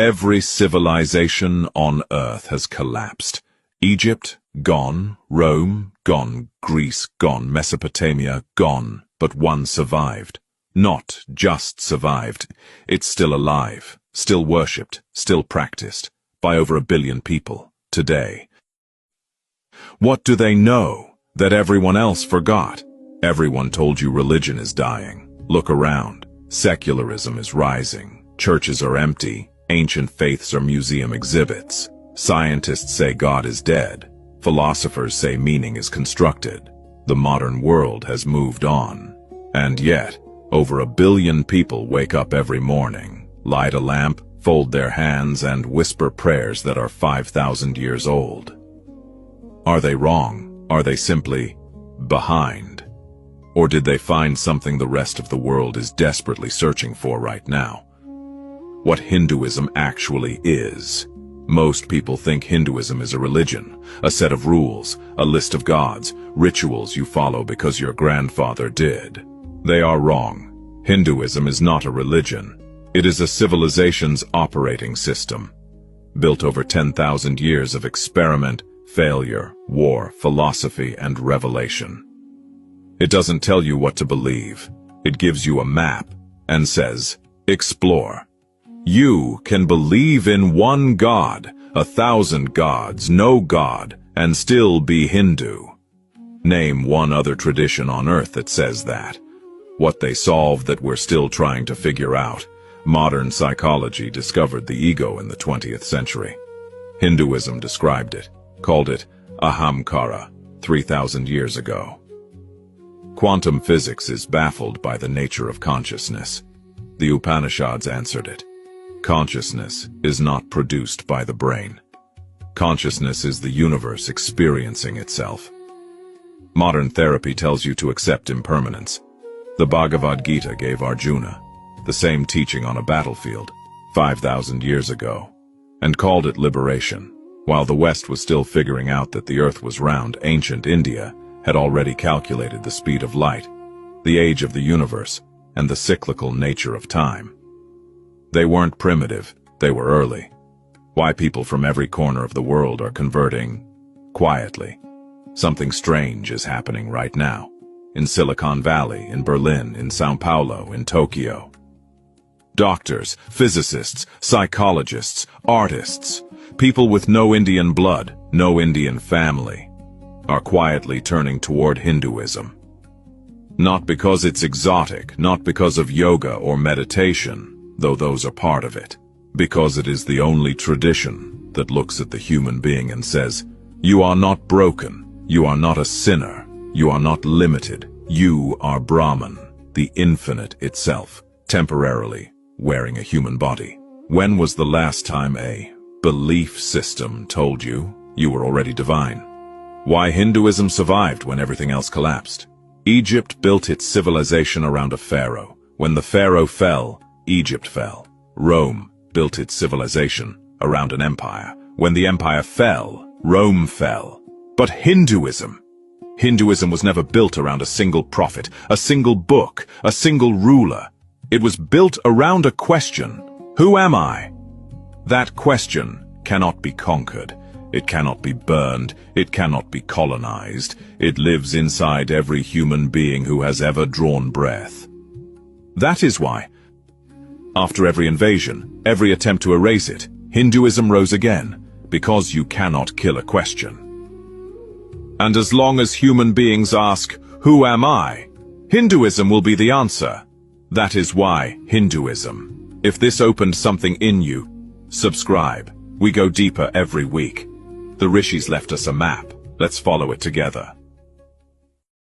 Every civilization on Earth has collapsed. Egypt, gone. Rome, gone. Greece, gone. Mesopotamia, gone. But one survived. Not just survived. It's still alive, still worshipped, still practiced, by over 1 billion people, today. What do they know that everyone else forgot? Everyone told you religion is dying. Look around. Secularism is rising. Churches are empty. Ancient faiths are museum exhibits. Scientists say God is dead. Philosophers say meaning is constructed. The modern world has moved on. And yet, over 1 billion people wake up every morning, light a lamp, fold their hands, and whisper prayers that are 5,000 years old. Are they wrong? Are they simply behind? Or did they find something the rest of the world is desperately searching for right now? What Hinduism actually is. Most people think Hinduism is a religion, a set of rules, a list of gods, rituals you follow because your grandfather did. They are wrong. Hinduism is not a religion. It is a civilization's operating system, built over 10,000 years of experiment, failure, war, philosophy, and revelation. It doesn't tell you what to believe. It gives you a map and says, explore. You can believe in one God, 1,000 gods, no God, and still be Hindu. Name one other tradition on earth that says that. What they solved that we're still trying to figure out. Modern psychology discovered the ego in the 20th century. Hinduism described it, called it ahamkara, 3,000 years ago. Quantum physics is baffled by the nature of consciousness. The Upanishads answered it. Consciousness is not produced by the brain. Consciousness is the universe experiencing itself. Modern therapy tells you to accept impermanence. The Bhagavad Gita gave Arjuna the same teaching on a battlefield 5,000 years ago, and called it liberation. While the West was still figuring out that the earth was round, ancient India had already calculated the speed of light, the age of the universe, and the cyclical nature of time. They weren't primitive, they were early. Why people from every corner of the world are converting quietly. Something strange is happening right now. In Silicon Valley, in Berlin, in Sao Paulo, in Tokyo. Doctors, physicists, psychologists, artists, people with no Indian blood, no Indian family, are quietly turning toward Hinduism. Not because it's exotic, not because of yoga or meditation, though those are part of it, because it is the only tradition that looks at the human being and says, you are not broken, you are not a sinner, you are not limited, you are Brahman, the infinite itself, temporarily wearing a human body. When was the last time a belief system told you you were already divine? Why Hinduism survived when everything else collapsed? Egypt built its civilization around a pharaoh. When the pharaoh fell, Egypt fell. Rome built its civilization around an empire. When the empire fell, Rome fell. But Hinduism was never built around a single prophet, a single book, a single ruler. It was built around a question. Who am I? That question cannot be conquered. It cannot be burned. It cannot be colonized. It lives inside every human being who has ever drawn breath. That is why, after every invasion, every attempt to erase it, Hinduism rose again, because you cannot kill a question. And as long as human beings ask, who am I? Hinduism will be the answer. That is why Hinduism. If this opened something in you, subscribe. We go deeper every week. The Rishis left us a map. Let's follow it together.